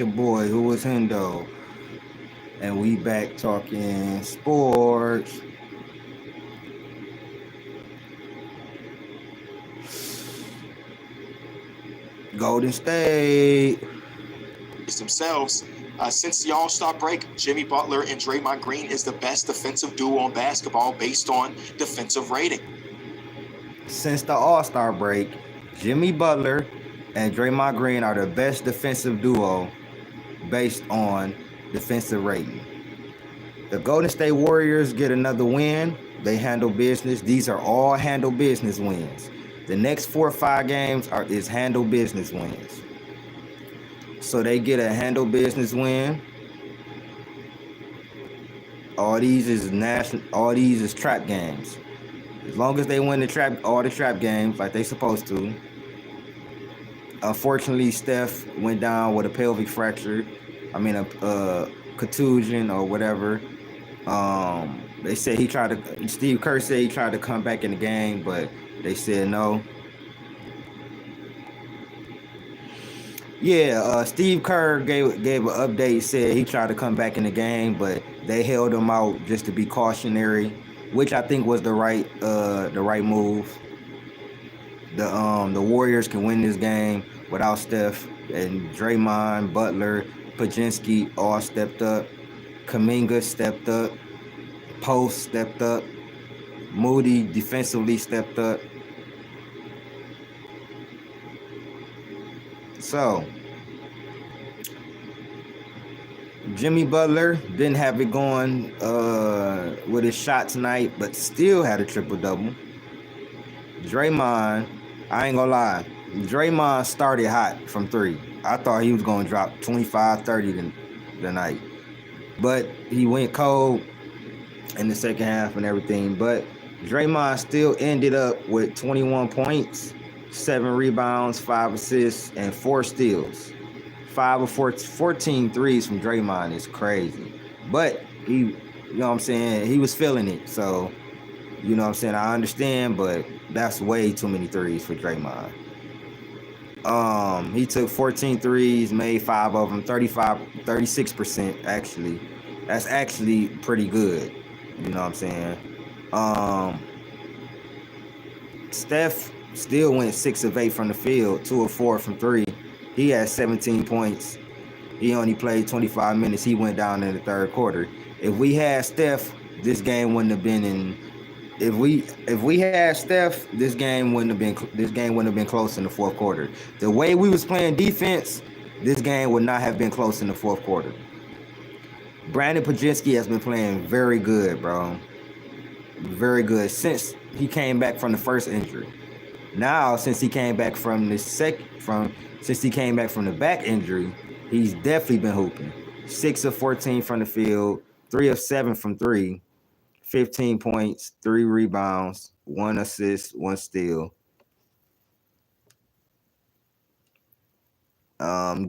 your boy, who was Hendo, and we back talking sports. Golden State. Themselves. Since the All-Star break, Jimmy Butler and Draymond Green is the best defensive duo in basketball based on defensive rating. Since the All-Star break, Jimmy Butler and Draymond Green are the best defensive duo based on defensive rating. The Golden State Warriors get another win. They handle business. These are all handle business wins. The next 4 or 5 games is handle business wins. So they get a handle business win. All these is trap games. As long as they win all the trap games like they supposed to. Unfortunately, Steph went down with a pelvic fracture. A contusion or whatever. They said Steve Kerr said he tried to come back in the game, but they said no. Yeah, Steve Kerr gave an update, said he tried to come back in the game, but they held him out just to be cautionary, which I think was the right move. The Warriors can win this game without Steph, and Draymond, Butler, Pajinski all stepped up. Kuminga stepped up. Post stepped up. Moody defensively stepped up. So, Jimmy Butler didn't have it going with his shot tonight, but still had a triple-double. Draymond, I ain't gonna lie, Draymond started hot from 3. I thought he was gonna drop 25, 30 tonight. But he went cold in the second half and everything. But Draymond still ended up with 21 points, 7 rebounds, 5 assists, and 4 steals. 5 of 14 threes from Draymond is crazy. But he, you know what I'm saying, he was feeling it. So, you know what I'm saying, I understand, but that's way too many threes for Draymond. He took 14 threes, made 5 of them, 36% actually. That's actually pretty good. You know what I'm saying? Steph still went 6 of 8 from the field, 2 of 4 from 3. He had 17 points. He only played 25 minutes. He went down in the third quarter. If we had Steph, this game wouldn't have been in. If we had Steph, this game wouldn't have been close in the fourth quarter. The way we was playing defense, this game would not have been close in the fourth quarter. Brandon Pajinski has been playing very good, bro. Very good since he came back from the first injury. Now, since he came back from the back injury, he's definitely been hooping. 6 of 14 from the field, 3 of 7 from 3, 15 points, 3 rebounds, 1 assist, 1 steal.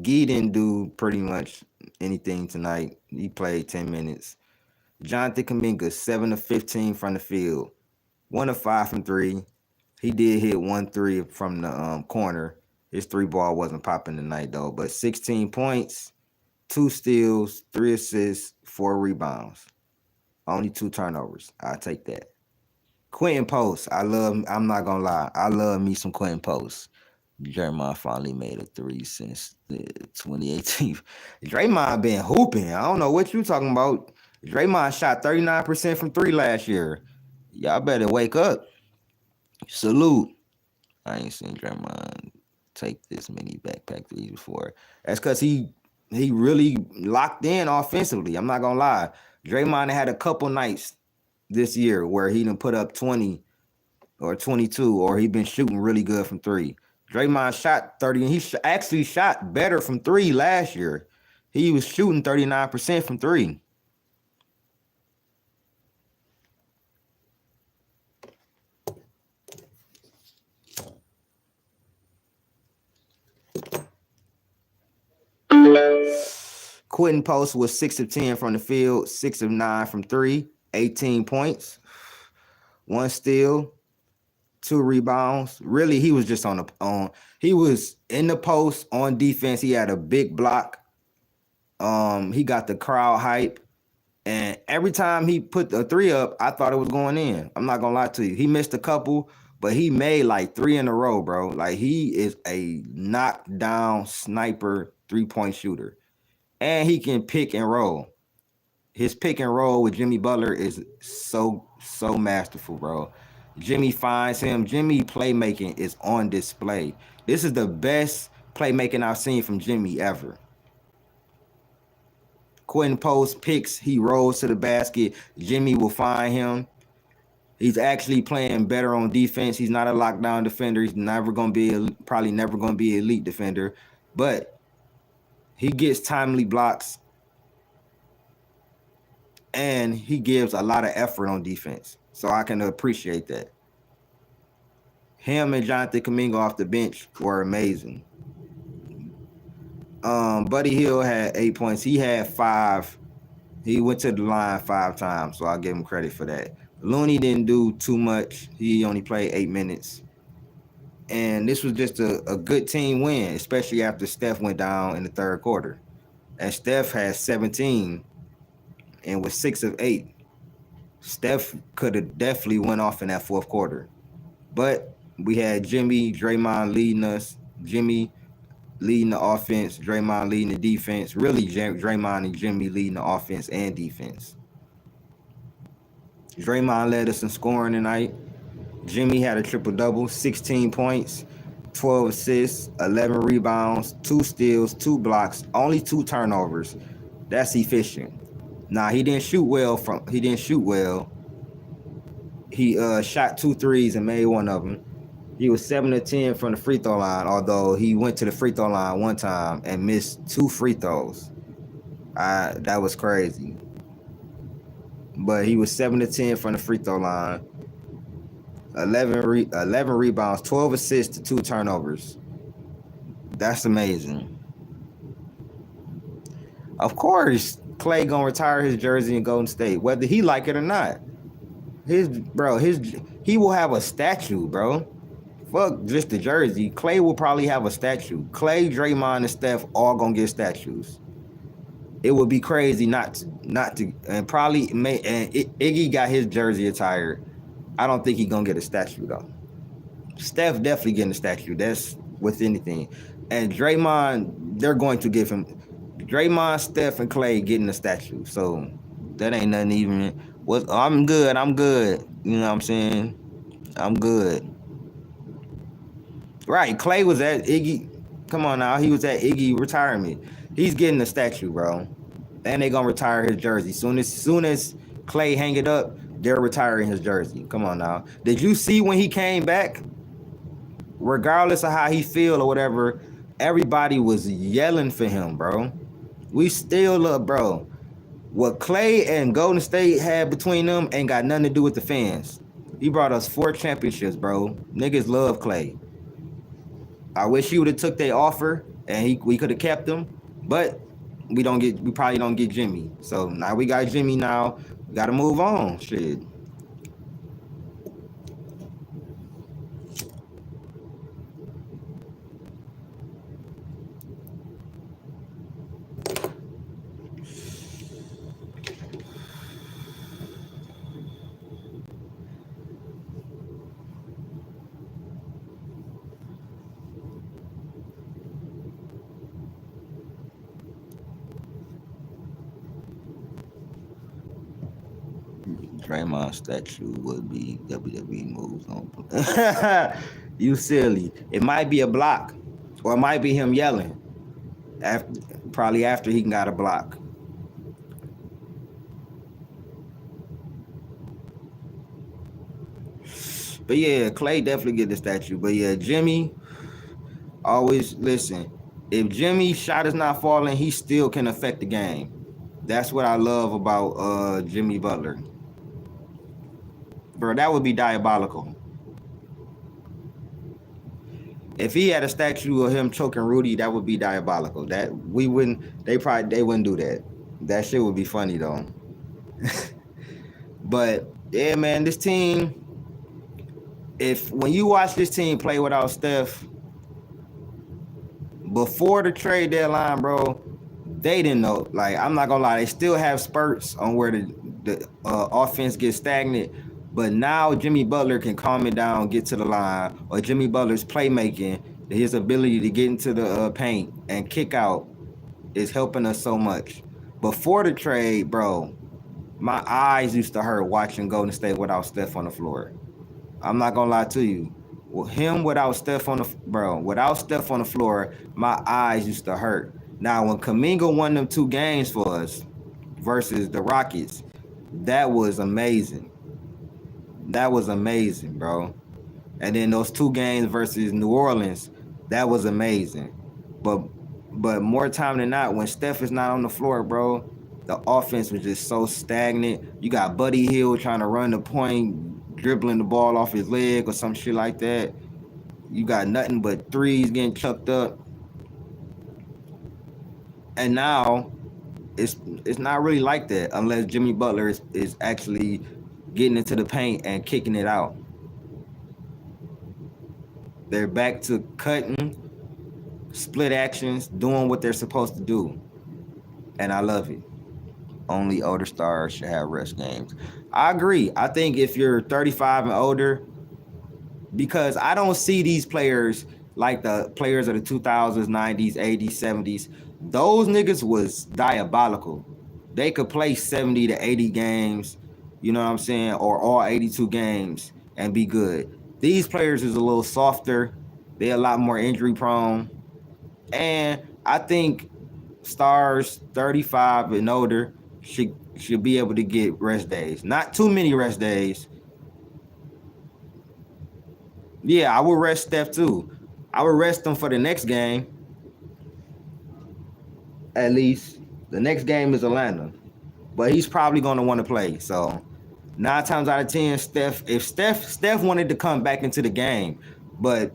Gee didn't do pretty much anything tonight. He played 10 minutes. Jonathan Kuminga, 7 of 15 from the field, 1 of 5 from 3. He did hit 1 3 from the corner. His 3-ball wasn't popping tonight, though. But 16 points, 2 steals, 3 assists, 4 rebounds. Only 2 turnovers. I'll take that. Quentin Post. I'm not going to lie. I love me some Quentin Post. Draymond finally made a 3 since 2018. Draymond been hooping. I don't know what you talking about. Draymond shot 39% from 3 last year. Y'all better wake up. Salute. I ain't seen Draymond take this many backpack threes before. That's because he really locked in offensively. I'm not gonna lie. Draymond had a couple nights this year where he done put up 20 or 22, or he been shooting really good from 3. Draymond shot 30, and he actually shot better from 3 last year. He was shooting 39% from 3. Quentin Post was 6 of 10 from the field, 6 of 9 from 3, 18 points, 1 steal, 2 rebounds. Really, he was just he was in the post on defense. He had a big block He got the crowd hype. And every time he put the 3 up, I thought it was going in. I'm not gonna lie to you. He missed a couple, but he made like 3 in a row, bro. Like he is a knockdown sniper 3-point shooter. And he can pick and roll. His pick and roll with Jimmy Butler is so masterful, bro. Jimmy finds him. Jimmy playmaking is on display. This is the best playmaking I've seen from Jimmy ever. Quentin Post picks, he rolls to the basket. Jimmy will find him. He's actually playing better on defense. He's not a lockdown defender. He's probably never going to be an elite defender. But he gets timely blocks. And he gives a lot of effort on defense. So I can appreciate that. Him and Jonathan Kuminga off the bench were amazing. Buddy Hield had 8 points. He had 5. He went to the line 5 times, so I'll give him credit for that. Looney didn't do too much. He only played 8 minutes. And this was just a good team win, especially after Steph went down in the third quarter. And Steph had 17 and was 6 of 8. Steph could have definitely went off in that fourth quarter. But we had Jimmy, Draymond leading us. Jimmy leading the offense, Draymond leading the defense. Really, Draymond and Jimmy leading the offense and defense. Draymond led us in scoring tonight. Jimmy had a triple-double, 16 points, 12 assists, 11 rebounds, 2 steals, 2 blocks, only 2 turnovers. That's efficient. Nah, he didn't shoot well. He shot 2 threes and made 1 of them. He was 7 of 10 from the free throw line, although he went to the free throw line 1 time and missed 2 free throws. That was crazy. But he was 7 of 10 from the free throw line. 11 rebounds, 12 assists to 2 turnovers. That's amazing. Of course, Klay gonna retire his jersey in Golden State, whether he like it or not. He will have a statue, bro. Fuck just the jersey. Klay will probably have a statue. Klay, Draymond, and Steph all gonna get statues. It would be crazy not to, and probably Iggy got his jersey retired. I don't think he's gonna get a statue though. Steph definitely getting a statue. That's with anything. And Draymond, they're going to give him Draymond, Steph, and Klay getting a statue. So that ain't nothing even. I'm good. You know what I'm saying? I'm good. Right, Klay was at Iggy. Come on now, he was at Iggy retirement. He's getting a statue, bro. And they gonna retire his jersey. Soon as Klay hang it up, they're retiring his jersey. Come on now. Did you see when he came back? Regardless of how he feel or whatever, everybody was yelling for him, bro. We still love, bro. What Klay and Golden State had between them ain't got nothing to do with the fans. He brought us 4 championships, bro. Niggas love Klay. I wish he would have took their offer and we could have kept him, but we probably don't get Jimmy. So now we got Jimmy now. We gotta move on. Shit. Draymond statue would be WWE moves on. You silly. It might be a block, or it might be him yelling. Probably after he got a block. But yeah, Klay definitely get the statue. But yeah, Jimmy, always listen. If Jimmy's shot is not falling, he still can affect the game. That's what I love about Jimmy Butler. Bro, that would be diabolical. If he had a statue of him choking Rudy, that would be diabolical. They wouldn't do that. That shit would be funny though. But yeah, man, this team, when you watch this team play without Steph, before the trade deadline, bro, they didn't know. Like, I'm not gonna lie, they still have spurts on where the offense gets stagnant. But now Jimmy Butler can calm it down, get to the line, or Jimmy Butler's playmaking, his ability to get into the paint and kick out is helping us so much. Before the trade, bro, my eyes used to hurt watching Golden State without Steph on the floor. I'm not gonna lie to you. Well, him without Steph on without Steph on the floor, my eyes used to hurt. Now, when Kuminga won them 2 games for us versus the Rockets, that was amazing. That was amazing, bro. And then those 2 games versus New Orleans, that was amazing. But more time than not, when Steph is not on the floor, bro, the offense was just so stagnant. You got Buddy Hield trying to run the point, dribbling the ball off his leg or some shit like that. You got nothing but threes getting chucked up. And now it's not really like that unless Jimmy Butler is actually getting into the paint and kicking it out. They're back to cutting, split actions, doing what they're supposed to do. And I love it. Only older stars should have rest games. I agree. I think if you're 35 and older, because I don't see these players like the players of the 2000s, 90s, 80s, 70s. Those niggas was diabolical. They could play 70 to 80 games, you know what I'm saying, or all 82 games and be good. These players is a little softer. They're a lot more injury prone. And I think stars 35 and older should be able to get rest days. Not too many rest days. Yeah, I would rest Steph too. I would rest him for the next game. At least the next game is Atlanta, but he's probably going to want to play. So 9 times out of 10, if Steph wanted to come back into the game, but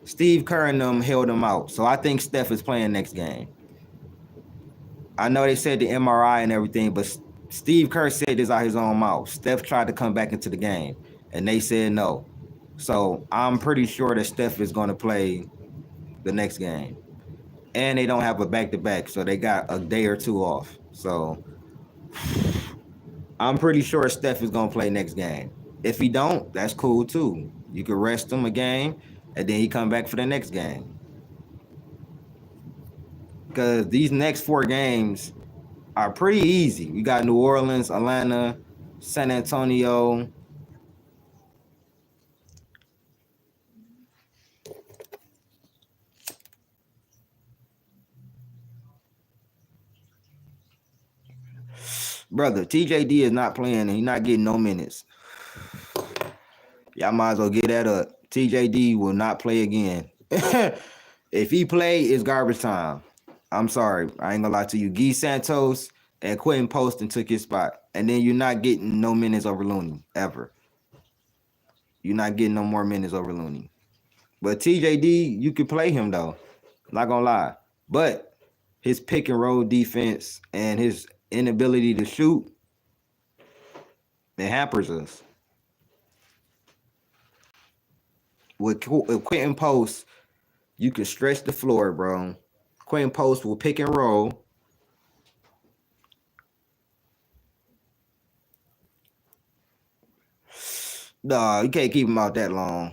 Steve Kerr and them held him out. So I think Steph is playing next game. I know they said the MRI and everything, but Steve Kerr said this out his own mouth. Steph tried to come back into the game, and they said no. So I'm pretty sure that Steph is going to play the next game. And they don't have a back-to-back, so they got a day or 2 off. So I'm pretty sure Steph is going to play next game. If he don't, that's cool too. You can rest him a game, and then he come back for the next game. Because these next 4 games are pretty easy. We got New Orleans, Atlanta, San Antonio. Brother, TJD is not playing and he's not getting no minutes. Y'all might as well get that up. TJD will not play again. If he play, it's garbage time. I'm sorry. I ain't gonna lie to you. Guy Santos and Quentin Poston took his spot. And then you're not getting no minutes over Looney, ever. You're not getting no more minutes over Looney. But TJD, you can play him, though. Not gonna lie. But his pick and roll defense and his inability to shoot, it hampers us. With Quentin Post, you can stretch the floor, bro. Quentin Post will pick and roll. No, you can't keep him out that long.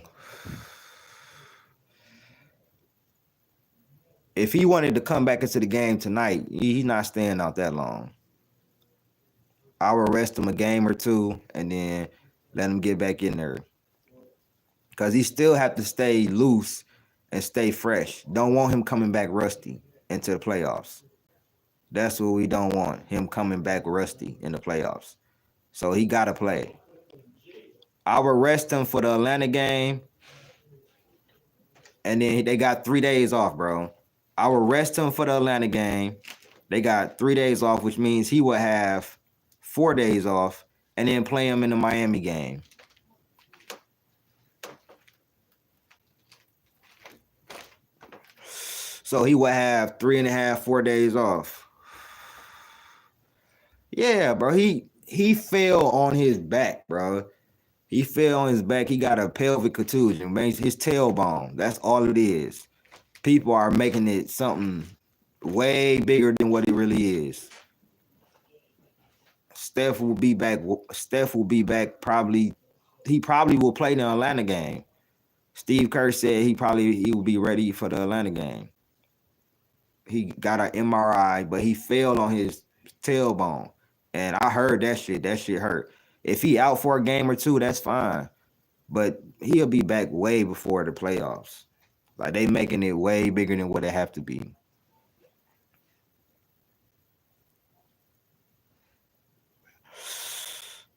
If he wanted to come back into the game tonight, he's not staying out that long. I will rest him a game or 2 and then let him get back in there. Because he still have to stay loose and stay fresh. Don't want him coming back rusty into the playoffs. That's what we don't want, him coming back rusty in the playoffs. So he got to play. I will rest him for the Atlanta game. And then they got 3 days off, bro. I will rest him for the Atlanta game. They got 3 days off, which means he will have 4 days off, and then play him in the Miami game. So he will have 3.5, 4 days off. Yeah, bro. He fell on his back, bro. He fell on his back. He got a pelvic contusion, man. His tailbone. That's all it is. People are making it something Way bigger than what it really is. Steph will be back. Steph will be back probably. He probably will play the Atlanta game. Steve Kerr said he will be ready for the Atlanta game. He got an MRI, but he fell on his tailbone. And I heard that shit. That shit hurt. If he out for a game or two, that's fine. But he'll be back way before the playoffs. Like they making it way bigger than what it have to be.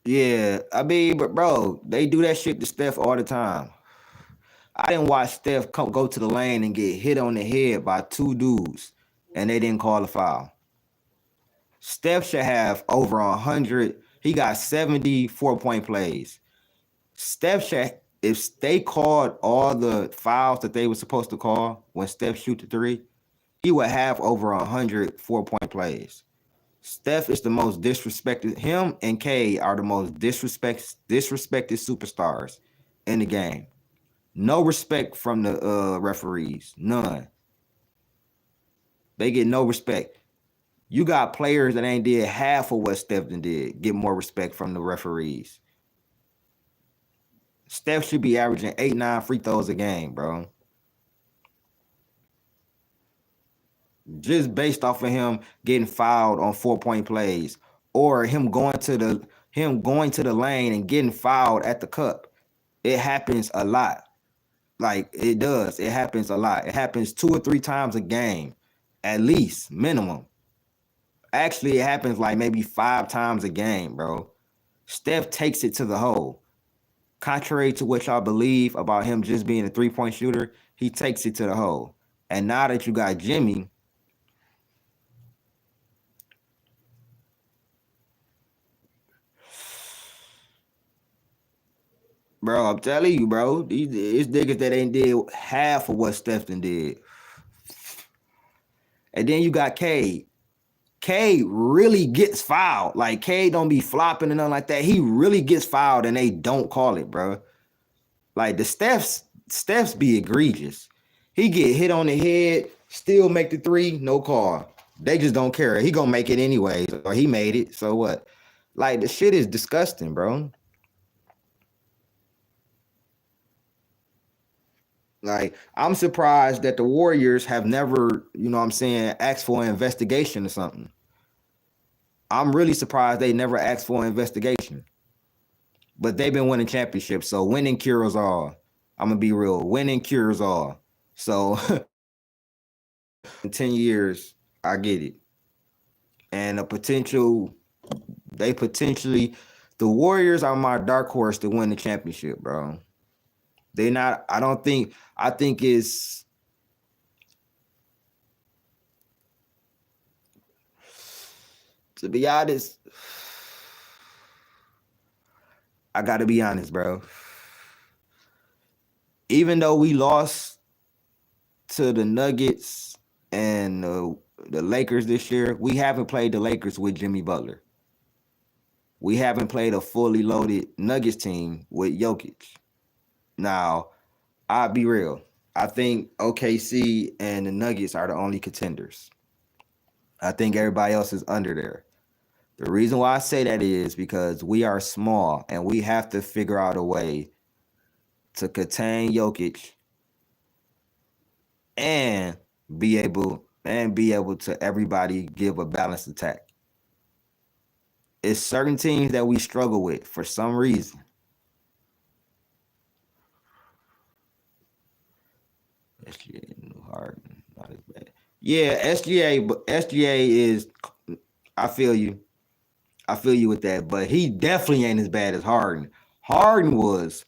Yeah, I mean, but bro, they do that shit to Steph all the time. I didn't watch Steph go to the lane and get hit on the head by two dudes, and they didn't call a foul. Steph should have over 100. He got 70 4-point plays. Steph should, if they called all the fouls that they were supposed to call when Steph shoot the three, he would have over 100 4-point plays. Steph is the most disrespected. Him and K are the most disrespected superstars in the game. No respect from the referees. None. They get no respect. You got players that ain't did half of what Steph did. Get more respect from the referees. Steph should be averaging 8-9 free throws a game, bro. Just based off of him getting fouled on 4-point plays, or him going to the lane and getting fouled at the cup. It happens a lot. Like it does. It happens a lot. It happens 2 or 3 times a game, at least minimum. Actually, it happens like maybe 5 times a game, bro. Steph takes it to the hole. Contrary to what y'all believe about him just being a 3-point shooter, he takes it to the hole. And now that you got Jimmy, bro, I'm telling you, bro, these niggas that ain't did half of what Steph did. And then you got Cade. Cade really gets fouled. Like, Cade don't be flopping and nothing like that. He really gets fouled and they don't call it, bro. Like, the Steph's be egregious. He get hit on the head, still make the three, no call. They just don't care. He gonna make it anyways, or he made it, so what? Like, the shit is disgusting, bro. Like, I'm surprised that the Warriors have never, you know what I'm saying, asked for an investigation or something. I'm really surprised they never asked for an investigation. But they've been winning championships, so winning cures all. I'm going to be real. Winning cures all. So, in 10 years, I get it. And the Warriors are my dark horse to win the championship, bro. I think it's, to be honest, I got to be honest, bro. Even though we lost to the Nuggets and the Lakers this year, we haven't played the Lakers with Jimmy Butler. We haven't played a fully loaded Nuggets team with Jokic. Now, I'll be real. I think OKC and the Nuggets are the only contenders. I think everybody else is under there. The reason why I say that is because we are small and we have to figure out a way to contain Jokic and be able to everybody give a balanced attack. It's certain teams that we struggle with for some reason. SGA hard, not as bad. Yeah, SGA is. I feel you with that, but he definitely ain't as bad as Harden. Harden was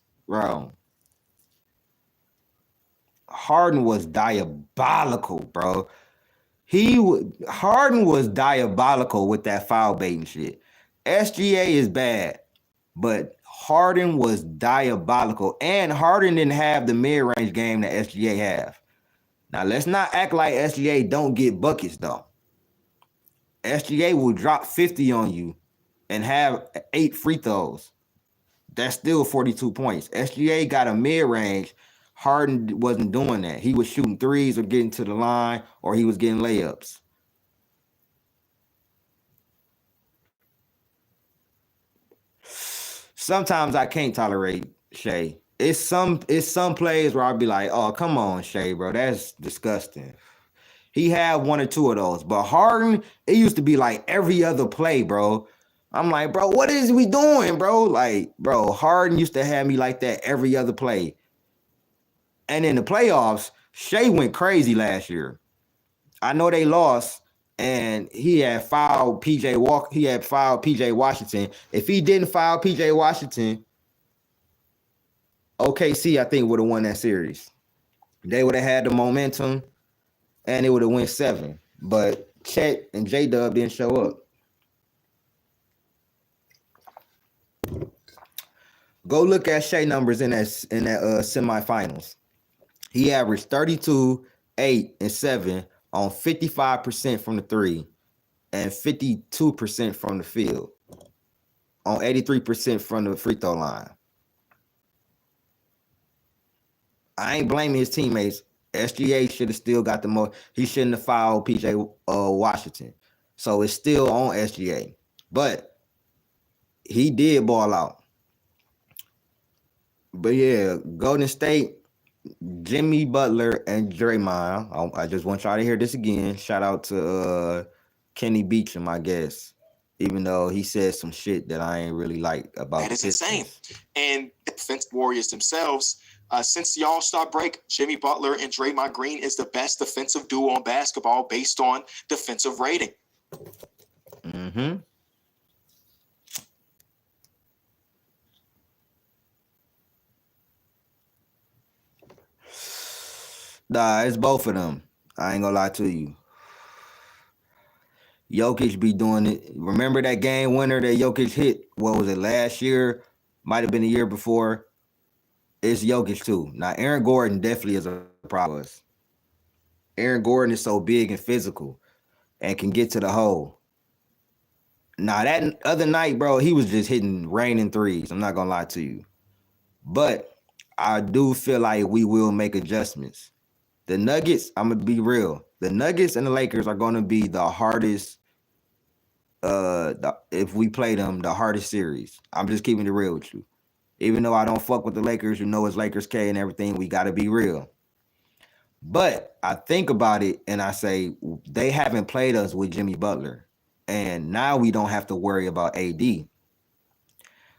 diabolical, bro. Harden was diabolical with that foul baiting shit. SGA is bad, but Harden was diabolical, and Harden didn't have the mid-range game that SGA have. Now, let's not act like SGA don't get buckets, though. SGA will drop 50 on you and have 8 free throws. That's still 42 points. SGA got a mid-range. Harden wasn't doing that. He was shooting threes or getting to the line, or he was getting layups. sometimes I can't tolerate Shea. It's some plays where I'll be like, oh, come on, Shea, bro. That's disgusting. He had one or two of those. But Harden, it used to be like every other play, bro. I'm like, bro, what is we doing, bro? Like, bro, Harden used to have me like that every other play. And in the playoffs, Shea went crazy last year. I know they lost, and he had fouled PJ Walker. He had fouled PJ Washington. If he didn't foul PJ Washington, OKC, I think, would have won that series. They would have had the momentum, and it would have went 7. But Chet and J-Dub didn't show up. Go look at Shea numbers in that semifinals. He averaged 32, 8, and 7 on 55% from the 3 and 52% from the field on 83% from the free throw line. I ain't blaming his teammates. SGA should have still got the most. He shouldn't have fouled PJ Washington. So it's still on SGA. But he did ball out. But yeah, Golden State, Jimmy Butler and Draymond. I just want y'all to hear this again. Shout out to Kenny Beecham, I guess. Even though he said some shit that I ain't really like about. That is insane. And defense Warriors themselves, since the All-Star break, Jimmy Butler and Draymond Green is the best defensive duo on basketball based on defensive rating. Mm-hmm. Nah, it's both of them. I ain't gonna lie to you. Jokic be doing it. Remember that game winner that Jokic hit? What was it, last year? Might have been the year before. It's Jokic too. Now, Aaron Gordon definitely is a problem. Aaron Gordon is so big and physical and can get to the hole. Now, that other night, bro, he was just hitting raining threes. I'm not gonna lie to you. But I do feel like we will make adjustments. The Nuggets, I'm gonna be real. The Nuggets and the Lakers are gonna be the hardest. If we play them, the hardest series. I'm just keeping it real with you. Even though I don't fuck with the Lakers, you know it's Lakers K and everything. We gotta be real. But I think about it and I say they haven't played us with Jimmy Butler, and now we don't have to worry about AD.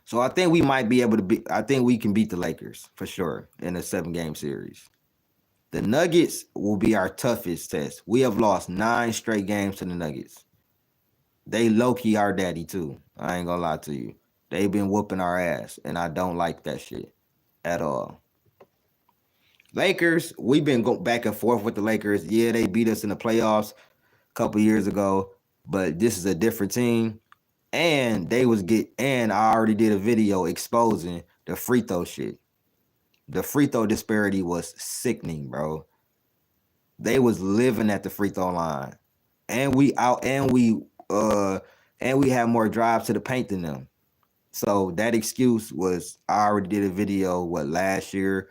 So I think we might be able to be. I think we can beat the Lakers for sure in a 7-game series. The Nuggets will be our toughest test. We have lost 9 straight games to the Nuggets. They low-key our daddy too. I ain't gonna lie to you. They've been whooping our ass, and I don't like that shit at all. Lakers, we've been going back and forth with the Lakers. Yeah, they beat us in the playoffs a couple years ago, but this is a different team. And I already did a video exposing the free throw shit. The free throw disparity was sickening, bro. They was living at the free throw line. And we have more drives to the paint than them. So that excuse was, I already did a video, last year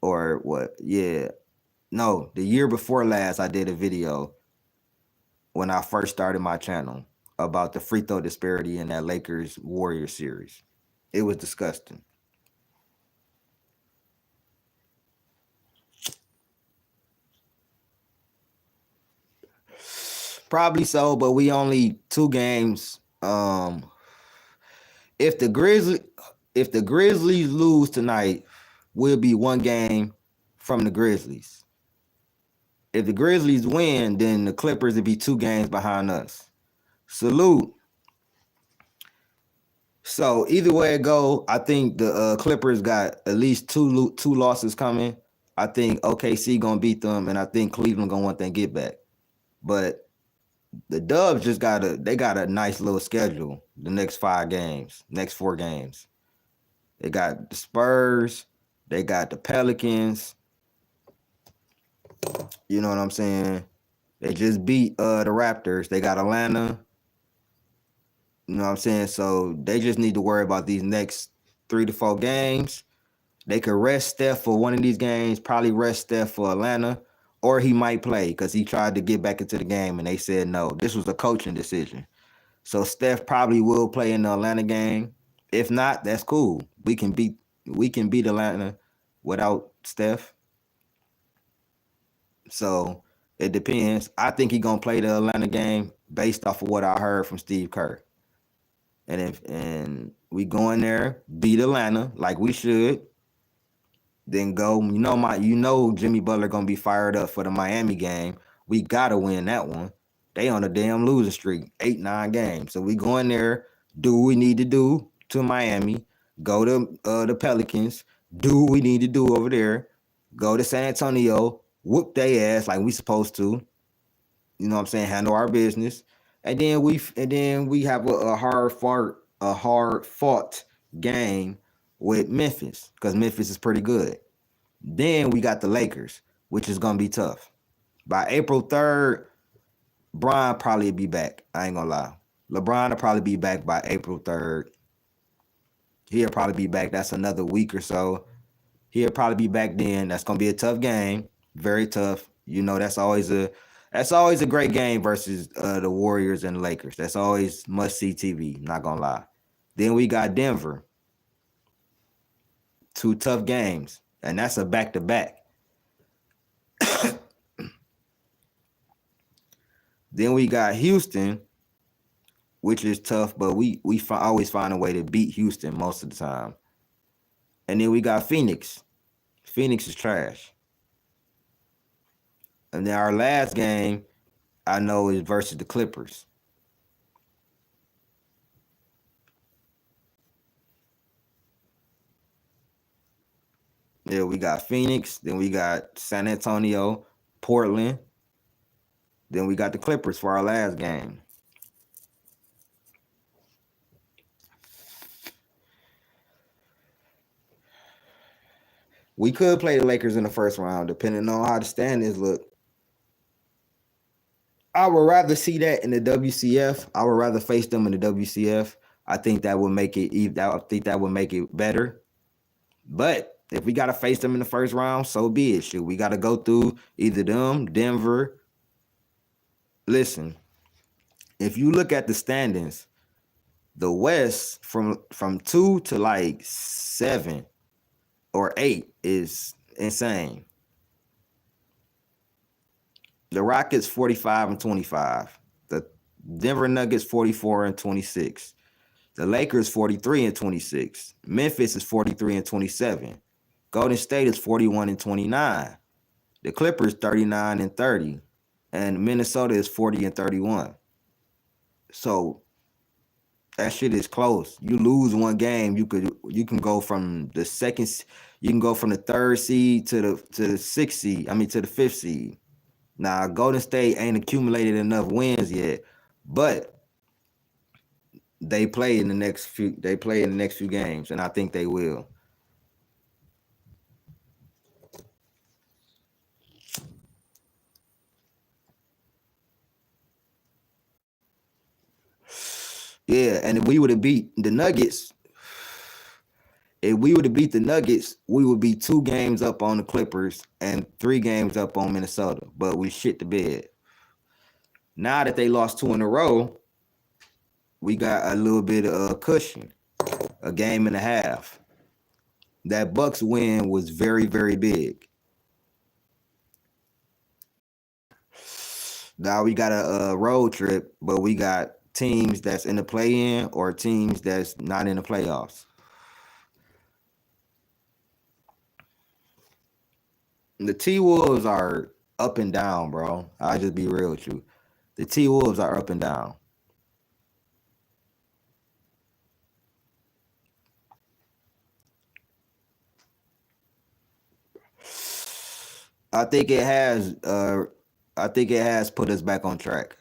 or what? Yeah. No, the year before last, I did a video when I first started my channel about the free throw disparity in that Lakers Warriors series. It was disgusting. Probably so, but we only 2 games. If the Grizzlies lose tonight, we'll be 1 game from the Grizzlies. If the Grizzlies win, then the Clippers will be 2 games behind us. Salute. So either way it go, I think the Clippers got at least two losses coming. I think OKC gonna beat them, and I think Cleveland gonna want that get back. But the Dubs just got a nice little schedule the next 4 games. They got the Spurs, they got the Pelicans. You know what I'm saying? They just beat the Raptors. They got Atlanta. You know what I'm saying? So they just need to worry about these next 3 to 4 games. They could rest Steph for one of these games, probably rest Steph for Atlanta, or he might play because he tried to get back into the game and they said no. This was a coaching decision. So Steph probably will play in the Atlanta game If not, that's cool. We can beat Atlanta without Steph. So it depends. I think he's gonna play the Atlanta game based off of what I heard from Steve Kerr. And we go in there, beat Atlanta like we should, then go. Jimmy Butler gonna be fired up for the Miami game. We gotta win that one. They on a damn losing streak, 8-9 games. So we go in there, do what we need to do to Miami, go to the Pelicans, do what we need to do over there, go to San Antonio, whoop their ass like we supposed to. You know what I'm saying? Handle our business. And then we have a hard fought game with Memphis, because Memphis is pretty good. Then we got the Lakers, which is gonna be tough. By April 3rd, Bron probably be back. I ain't gonna lie. LeBron will probably be back by April 3rd. He'll probably be back. That's another week or so. He'll probably be back then. That's gonna be a tough game. Very tough. That's always a great game versus the Warriors and the Lakers. That's always must-see TV, not gonna lie. Then we got Denver. 2 tough games, and that's a back-to-back. Then we got Houston, which is tough, but we always find a way to beat Houston most of the time. And then we got Phoenix. Phoenix is trash. And then our last game, I know, is versus the Clippers. Yeah, we got Phoenix, then we got San Antonio, Portland, then we got the Clippers for our last game. We could play the Lakers in the first round, depending on how the standings look. I would rather see that in the WCF. I would rather face them in the WCF. I think that would make it. I think that would make it better. But if we gotta face them in the first round, so be it. Shit, we gotta go through either them, Denver. Listen, if you look at the standings, the West from 2 to like 7 or 8 is insane. The Rockets 45-25. The Denver Nuggets 44-26. The Lakers 43-26. Memphis is 43-27. Golden State is 41-29. The Clippers 39-30. And Minnesota is 40-31. So that shit is close. You lose one game, you can go from the third seed to the sixth seed. To the fifth seed. Now, Golden State ain't accumulated enough wins yet, but they play in the next few games, and I think they will. Yeah, and if we would have beat the Nuggets, we would be 2 games up on the Clippers and 3 games up on Minnesota, but we shit the bed. Now that they lost 2 in a row, we got a little bit of cushion, a game and a half. That Bucks win was very, very big. Now we got a road trip, but we got teams that's in the play-in or teams that's not in the playoffs. The T-Wolves are up and down, bro. I'll just be real with you. The T-Wolves are up and down. I think it has put us back on track.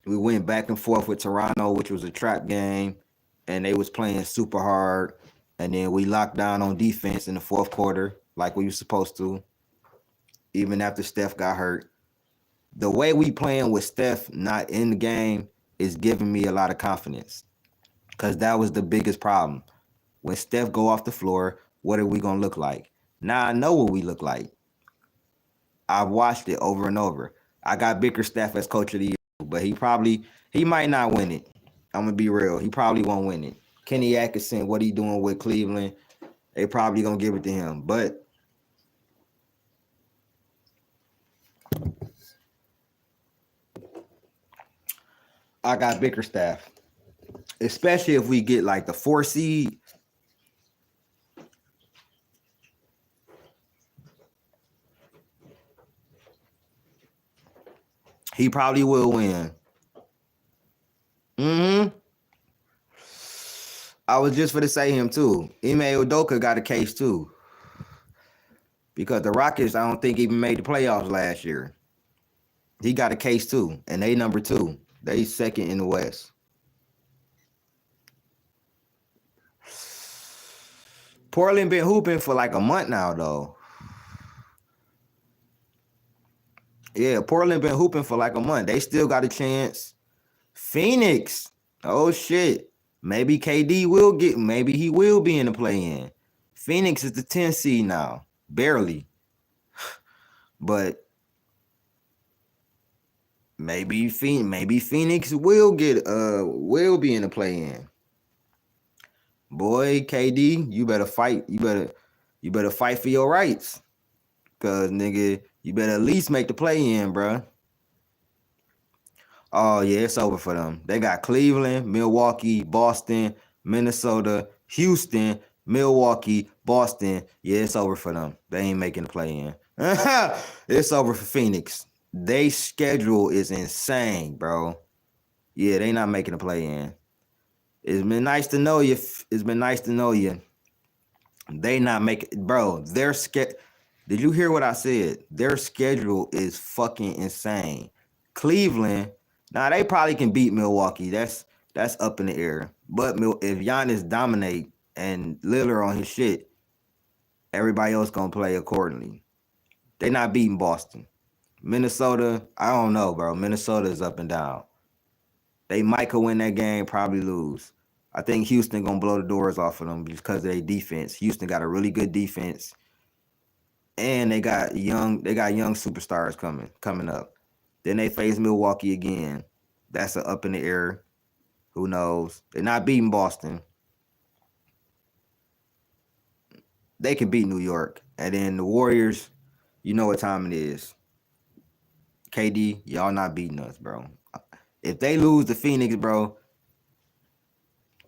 We went back and forth with Toronto, which was a trap game, and they was playing super hard. And then we locked down on defense in the fourth quarter like we were supposed to, even after Steph got hurt. The way we playing with Steph not in the game is giving me a lot of confidence, because that was the biggest problem. When Steph go off the floor, what are we going to look like? Now I know what we look like. I've watched it over and over. I got Bickerstaff as coach of the year, but he might not win it. I'm gonna be real. He probably won't win it. Kenny Atkinson, what he doing with Cleveland? They probably gonna give it to him, but I got Bickerstaff, especially if we get like the 4 seed. He probably will win. I was just for to say him too. Ime Udoka got a case too. Because the Rockets, I don't think even made the playoffs last year. He got a case too. And they number 2. They second in the West. Portland been hooping for like a month now though. Yeah, Portland been hooping for like a month. They still got a chance. Phoenix. Oh shit. Maybe KD will maybe he will be in the play-in. Phoenix is the 10th seed now. Barely. But maybe Phoenix will be in the play-in. Boy, KD, you better fight. You better fight for your rights. Cause nigga, you better at least make the play-in, bro. Oh yeah, it's over for them. They got Cleveland, Milwaukee, Boston, Minnesota, Houston, Milwaukee, Boston. Yeah, it's over for them. They ain't making the play-in. It's over for Phoenix. They schedule is insane, bro. Yeah, they not making the play-in. It's been nice to know you. It's been nice to know you. They not making, bro. Their Did you hear what I said? Their schedule is fucking insane. Cleveland, now they probably can beat Milwaukee. That's up in the air. But if Giannis dominate and Lillard on his shit, everybody else gonna play accordingly. They not beating Boston. Minnesota, I don't know, bro. Minnesota is up and down. They might could win that game, probably lose. I think Houston gonna blow the doors off of them because of their defense. Houston got a really good defense, and they got young superstars coming up. Then they face Milwaukee again. That's a up in the air. Who knows? They're not beating Boston. They can beat New York, and then the Warriors. You know what time it is. KD, y'all not beating us, bro. If they lose to Phoenix, bro,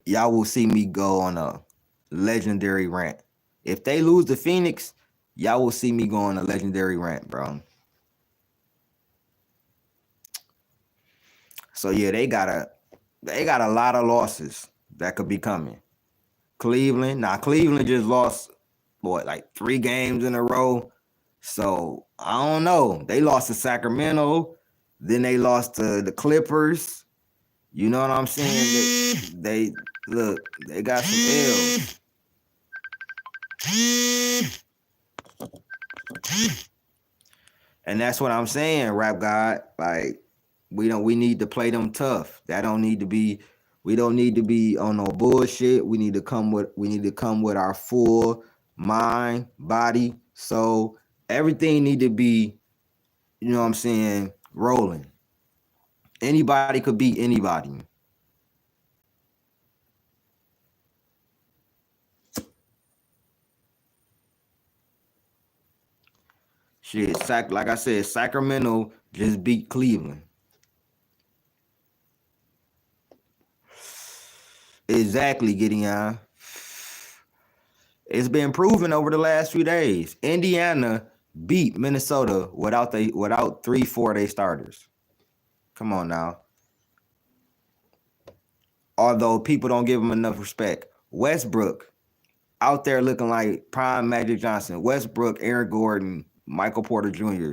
y'all will see me go on a legendary rant. If they lose to Phoenix, y'all will see me go on a legendary rant, bro. So yeah, they got a lot of losses that could be coming. Cleveland just lost like 3 games in a row. So I don't know. They lost to Sacramento, then they lost to the Clippers. You know what I'm saying? They got some L's. And that's what I'm saying, Rap God. Like, we need to play them tough. We don't need to be on no bullshit. We need to come with our full mind, body, soul. Everything need to be, you know what I'm saying, rolling. Anybody could beat anybody. Shit, like I said, Sacramento just beat Cleveland. Exactly, Gideon. It's been proven over the last few days. Indiana beat Minnesota without 3-4 of their starters. Come on now. Although people don't give them enough respect. Westbrook out there looking like prime Magic Johnson. Westbrook, Aaron Gordon, Michael Porter Jr.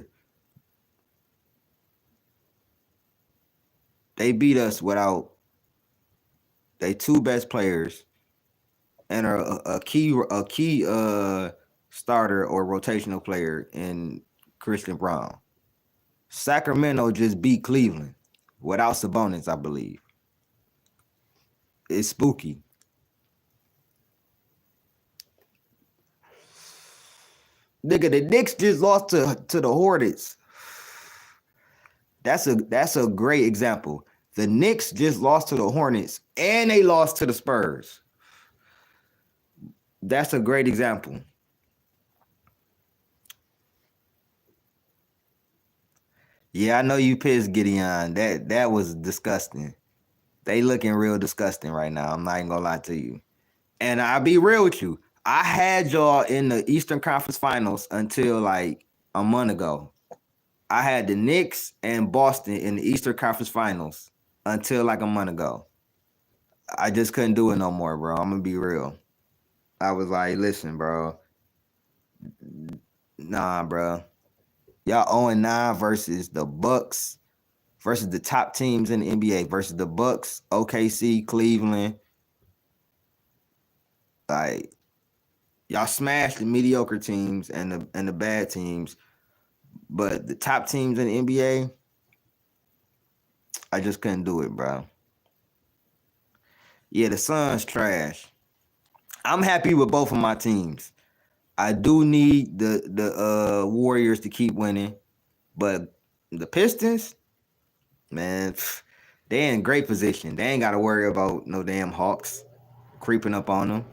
They beat us without their 2 best players and a key starter or rotational player in Christian Brown. Sacramento just beat Cleveland without Sabonis, I believe. It's spooky. Nigga, the Knicks just lost to the Hornets. That's a great example. The Knicks just lost to the Hornets, and they lost to the Spurs. That's a great example. Yeah, I know you pissed, Gideon. That was disgusting. They looking real disgusting right now. I'm not even gonna lie to you. And I'll be real with you. I had y'all in the Eastern Conference Finals until like a month ago. I had the Knicks and Boston in the Eastern Conference Finals until like a month ago. I just couldn't do it no more, bro. I'm gonna be real. I was like, listen, bro. Nah, bro. Y'all 0-9 versus the Bucks, versus the top teams in the NBA, versus the Bucks, OKC, Cleveland. Like, y'all smashed the mediocre teams and the bad teams, but the top teams in the NBA, I just couldn't do it, bro. Yeah, the Suns trash. I'm happy with both of my teams. I do need the Warriors to keep winning, but the Pistons, man, they in great position. They ain't got to worry about no damn Hawks creeping up on them,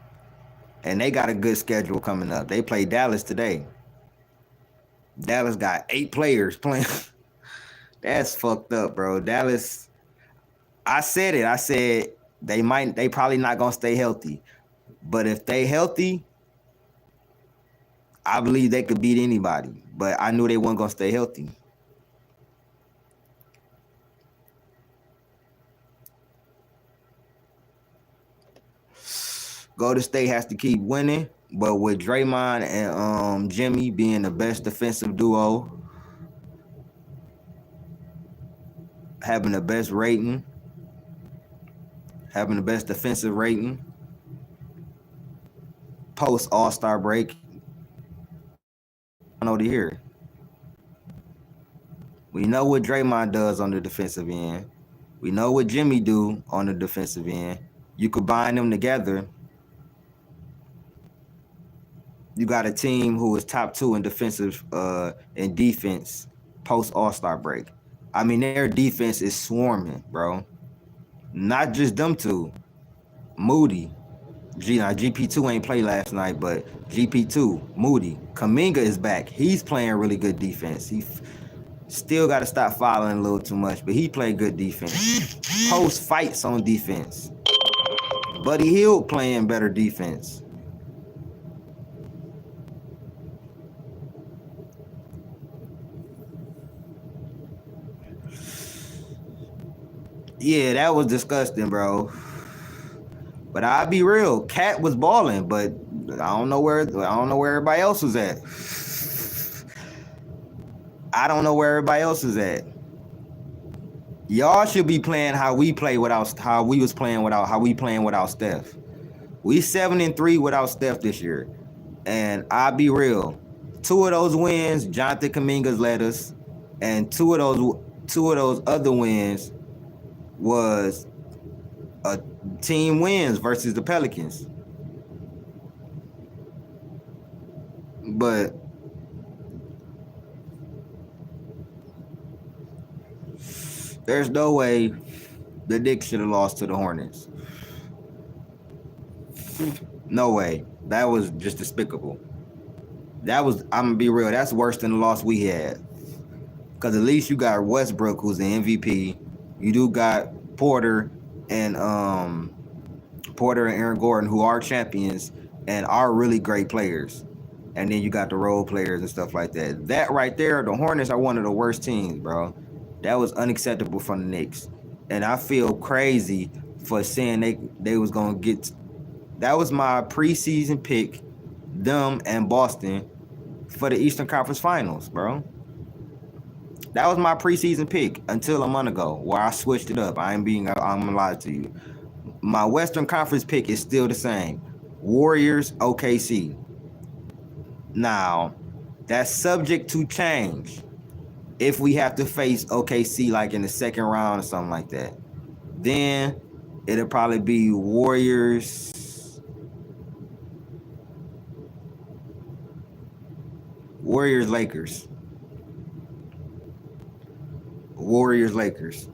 and they got a good schedule coming up. They play Dallas today. Dallas got 8 players playing. That's fucked up, bro. Dallas. I said it. I said they probably not gonna stay healthy, but if they healthy, I believe they could beat anybody. But I knew they weren't gonna stay healthy. Golden State has to keep winning, but with Draymond and Jimmy being the best defensive duo, having the best rating, having the best defensive rating, post All-Star break, I know to hear. We know what Draymond does on the defensive end. We know what Jimmy do on the defensive end. You combine them together, you got a team who is top 2 in defensive in defense post All-Star break. I mean, their defense is swarming, bro. Not just them two. Moody. GP2 ain't played last night, but GP2, Moody. Kuminga is back. He's playing really good defense. He still got to stop fouling a little too much, but he played good defense. Post fights on defense. Buddy Hield playing better defense. Yeah, that was disgusting, bro. But I'll be real, Cat was balling, but I don't know where everybody else was at. I don't know where everybody else is at. Y'all should be playing how we playing without Steph. We 7-3 without Steph this year. And I'll be real. 2 of those wins, Jonathan Kuminga's led us, and two of those other wins was a team wins versus the Pelicans. But there's no way the Knicks should have lost to the Hornets. No way. That was just despicable. I'm gonna be real, that's worse than the loss we had. Because at least you got Westbrook, who's the MVP. You do got Porter and Aaron Gordon, who are champions and are really great players. And then you got the role players and stuff like that. That right there, the Hornets are one of the worst teams, bro. That was unacceptable from the Knicks. And I feel crazy for saying they was going to get... That was my preseason pick, them and Boston, for the Eastern Conference Finals, bro. That was my preseason pick until a month ago, where I switched it up. I'm gonna lie to you. My Western Conference pick is still the same. Warriors, OKC. Now, that's subject to change if we have to face OKC like in the second round or something like that. Then it'll probably be Warriors, Lakers. Warriors, Lakers.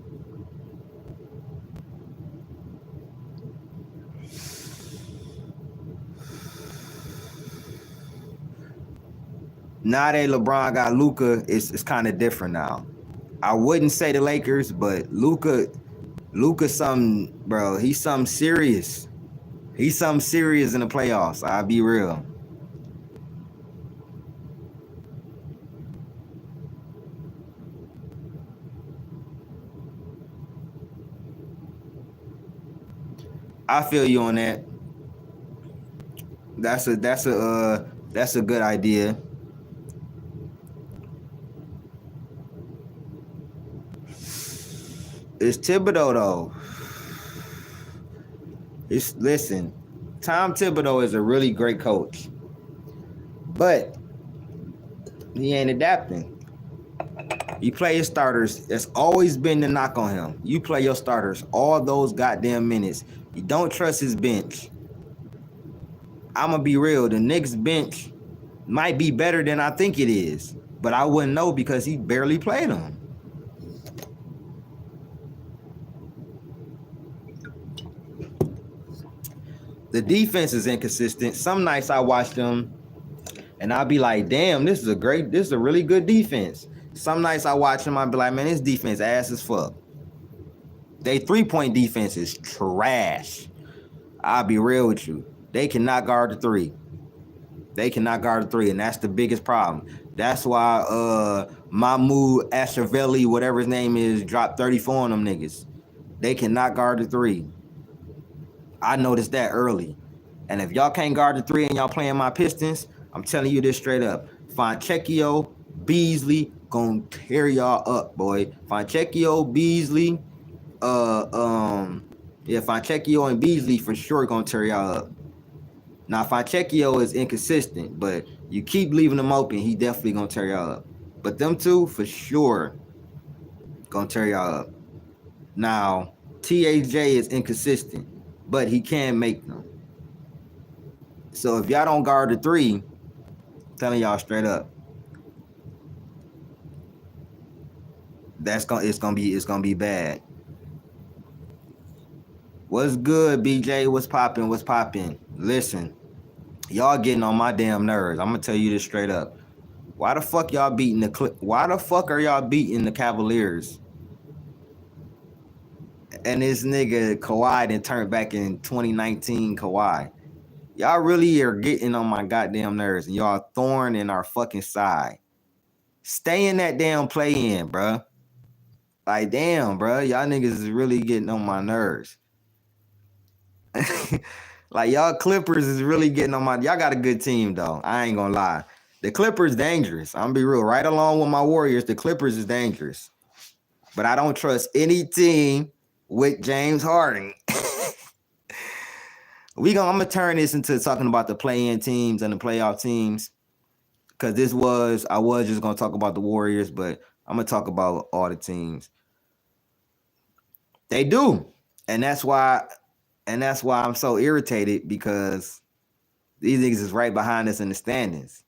now that LeBron got Luka, it's kind of different now. I wouldn't say the Lakers, but Luka's something, bro. He's something serious. He's something serious in the playoffs. I'll be real. I feel you on that. That's a good idea. It's Thibodeau though. Listen, Tom Thibodeau is a really great coach, but he ain't adapting. You play his starters. That's always been the knock on him. You play your starters all those goddamn minutes. You don't trust his bench. I'm gonna be real. The Knicks bench might be better than I think it is, but I wouldn't know because he barely played them. The defense is inconsistent. Some nights I watch them and I'll be like, damn, this is a really good defense. Some nights I watch them, I'll be like, man, this defense ass as fuck. They 3-point defense is trash. I'll be real with you. They cannot guard the three. And that's the biggest problem. That's why Mahmoud Ashavelli, whatever his name is, dropped 34 on them niggas. They cannot guard the three. I noticed that early. And if y'all can't guard the three and y'all playing my Pistons, I'm telling you this straight up. Fonchecchio, Beasley gonna tear y'all up, boy. Fonchecchio, Beasley, Fonchecchio and Beasley for sure gonna tear y'all up. Now Fonchecchio is inconsistent, but you keep leaving him open, he definitely gonna tear y'all up. But them two for sure gonna tear y'all up. Now TAJ is inconsistent, but he can make them. So if y'all don't guard the three, I'm telling y'all straight up, it's gonna be bad. What's good, BJ? What's popping? Listen, y'all getting on my damn nerves. I'm gonna tell you this straight up. Why the fuck are y'all beating the Cavaliers? And this nigga Kawhi then turned back in 2019 Kawhi. Y'all really are getting on my goddamn nerves, and y'all thorn in our fucking side. Stay in that damn play-in, bruh. Like, damn, bruh. Y'all niggas is really getting on my nerves. Like, y'all Clippers is really getting on my... Y'all got a good team, though. I ain't gonna lie. The Clippers dangerous. I'm gonna be real. Right along with my Warriors, the Clippers is dangerous. But I don't trust any team with James Harden. I'm gonna turn this into talking about the play-in teams and the playoff teams, because I was just gonna talk about the Warriors, but I'm gonna talk about all the teams. They do, and that's why I'm so irritated, because these niggas is right behind us in the standings,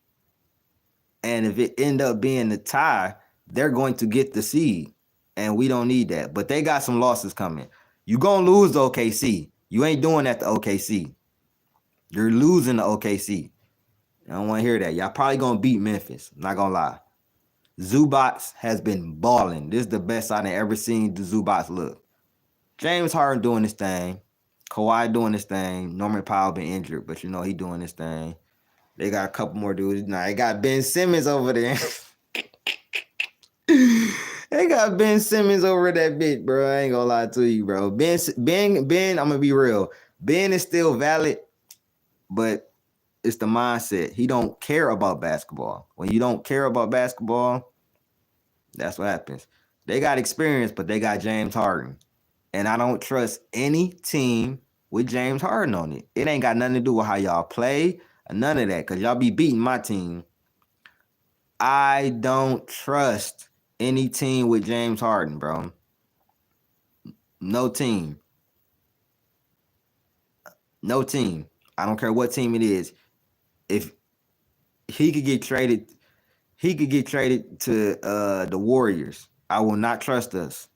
and if it end up being the tie, they're going to get the seed, and we don't need that. But they got some losses coming. You gonna lose to OKC. You ain't doing that to OKC. You're losing to OKC. I don't want to hear that. Y'all probably going to beat Memphis. I'm not going to lie. Zubats has been balling. This is the best I've ever seen the Zubats look. James Harden doing his thing. Kawhi doing his thing. Norman Powell been injured, but he doing his thing. They got a couple more dudes. Now they got Ben Simmons over there. They got Ben Simmons over that bitch, bro. I ain't gonna lie to you, bro. Ben, I'm gonna be real. Ben is still valid, but it's the mindset. He don't care about basketball. When you don't care about basketball, that's what happens. They got experience, but they got James Harden. And I don't trust any team with James Harden on it. It ain't got nothing to do with how y'all play or none of that, because y'all be beating my team. I don't trust any team with James Harden, bro. No team. No team. I don't care what team it is. If he could get traded to the Warriors, I will not trust us.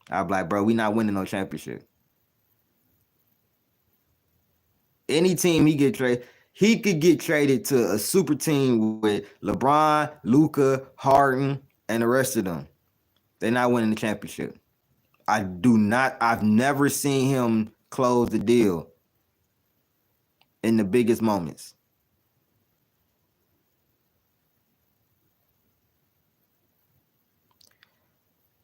I'll be like, bro, we not winning no championship. Any team he get traded, he could get traded to a super team with LeBron, Luka, Harden, and the rest of them. They're not winning the championship. I've never seen him close the deal in the biggest moments.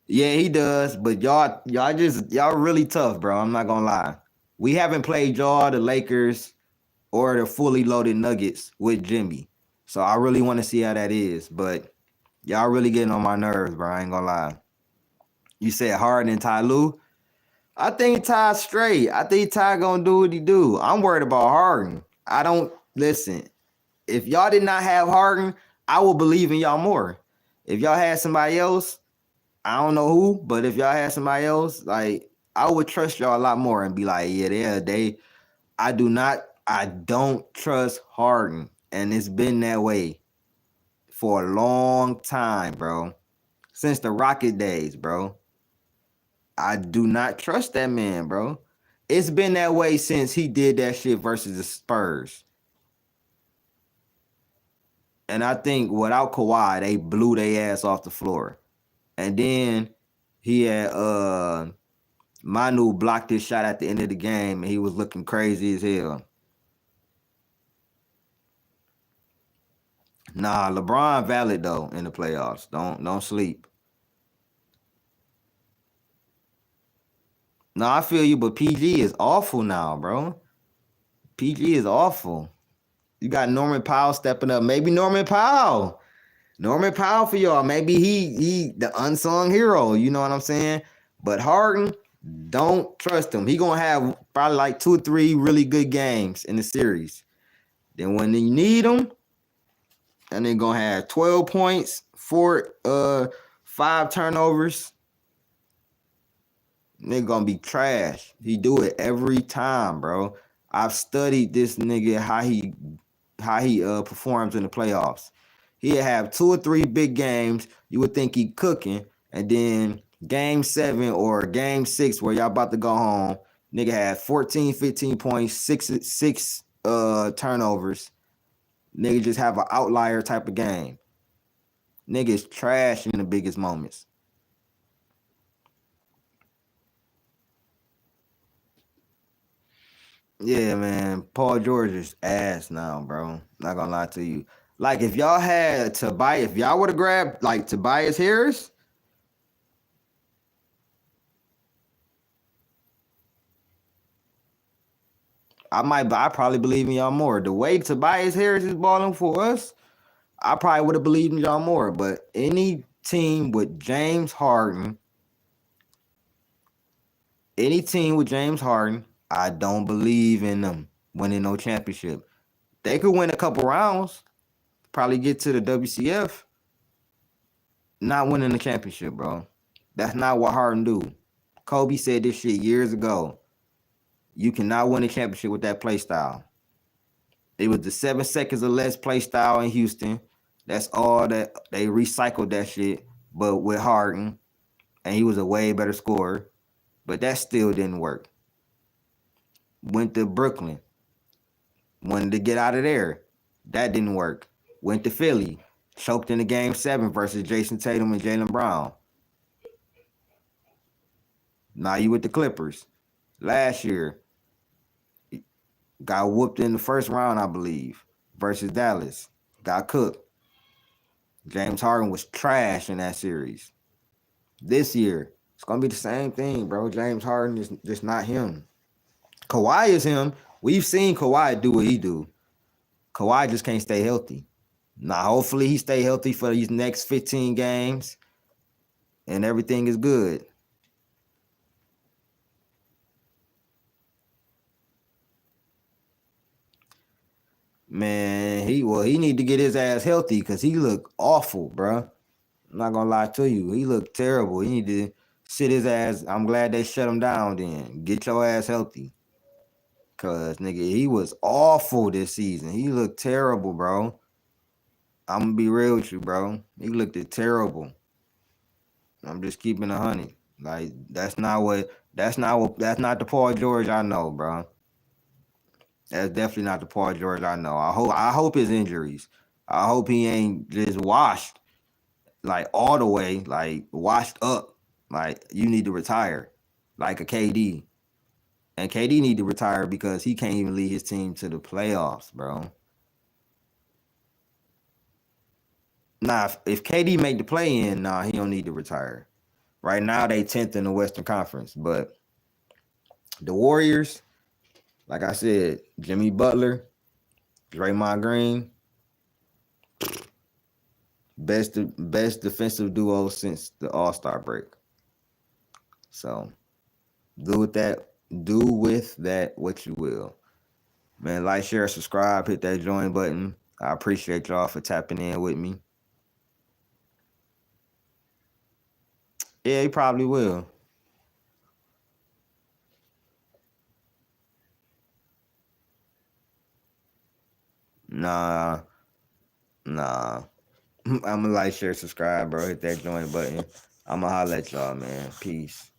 Yeah, he does, but y'all really tough, bro. I'm not gonna lie. We haven't played y'all, the Lakers, or the fully loaded Nuggets with Jimmy. So I really want to see how that is. But y'all really getting on my nerves, bro. I ain't gonna lie. You said Harden and Ty Lue. I think Ty's straight. I think Ty gonna do what he do. I'm worried about Harden. I don't listen. If y'all did not have Harden, I will believe in y'all more. If y'all had somebody else, I don't know who, but if y'all had somebody else, like I would trust y'all a lot more and be like, yeah, I don't trust Harden. And it's been that way for a long time, bro. Since the Rocket days, bro. I do not trust that man, bro. It's been that way since he did that shit versus the Spurs. And I think without Kawhi, they blew their ass off the floor. And then he had Manu blocked his shot at the end of the game, and he was looking crazy as hell. Nah, LeBron valid though in the playoffs. Don't sleep. No, I feel you, but PG is awful now, bro. PG is awful. You got Norman Powell stepping up. Maybe Norman Powell. Norman Powell for y'all. Maybe he the unsung hero. You know what I'm saying? But Harden, don't trust him. He gonna have probably like 2 or 3 really good games in the series. Then when you need him, and they're gonna have 12 points, 5 turnovers. Nigga gonna be trash. He do it every time, bro. I've studied this nigga how he performs in the playoffs. He'll have 2 or 3 big games. You would think he cooking, and then game 7 or game 6 where y'all about to go home, nigga had 14, 15 points, 6 turnovers. Nigga just have an outlier type of game. Nigga's trash in the biggest moments. Yeah, man. Paul George is ass now, bro. Not gonna lie to you. Like if y'all had Tobias, if y'all would have grabbed like Tobias Harris, I probably believe in y'all more. The way Tobias Harris is balling for us, I probably would have believed in y'all more. But any team with James Harden, I don't believe in them winning no championship. They could win a couple rounds, probably get to the WCF. Not winning the championship, bro. That's not what Harden do. Kobe said this shit years ago. You cannot win a championship with that play style. It was the 7 seconds or less play style in Houston. That's all that they recycled that shit, but with Harden, and he was a way better scorer. But that still didn't work. Went to Brooklyn. Wanted to get out of there. That didn't work. Went to Philly. Choked in the game 7 versus Jason Tatum and Jaylen Brown. Now you with the Clippers. Last year, got whooped in the first round, I believe, versus Dallas. Got cooked. James Harden was trash in that series. This year, it's gonna be the same thing, bro. James Harden is just not him. Kawhi is him. We've seen Kawhi do what he do. Kawhi just can't stay healthy. Now, hopefully he stay healthy for these next 15 games and everything is good. Man, he need to get his ass healthy because he look awful, bro. I'm not gonna lie to you. He looked terrible. He need to sit his ass. I'm glad they shut him down then. Get your ass healthy. Cause nigga, he was awful this season. He looked terrible, bro. I'm gonna be real with you, bro. He looked terrible. I'm just keeping 100. Like that's not the Paul George I know, bro. That's definitely not the Paul George I know. I hope his injuries. I hope he ain't just washed like all the way, like washed up. Like you need to retire, like a KD. And KD need to retire because he can't even lead his team to the playoffs, bro. Nah, if KD make the play in, nah, he don't need to retire. Right now they 10th in the Western Conference, but the Warriors, like I said, Jimmy Butler, Draymond Green, best defensive duo since the All-Star break. So do with that what you will. Man, like, share, subscribe, hit that join button. I appreciate y'all for tapping in with me. Yeah, he probably will. Nah, nah. I'ma like, share, subscribe, bro. Hit that join button. I'ma holler at y'all, man. Peace.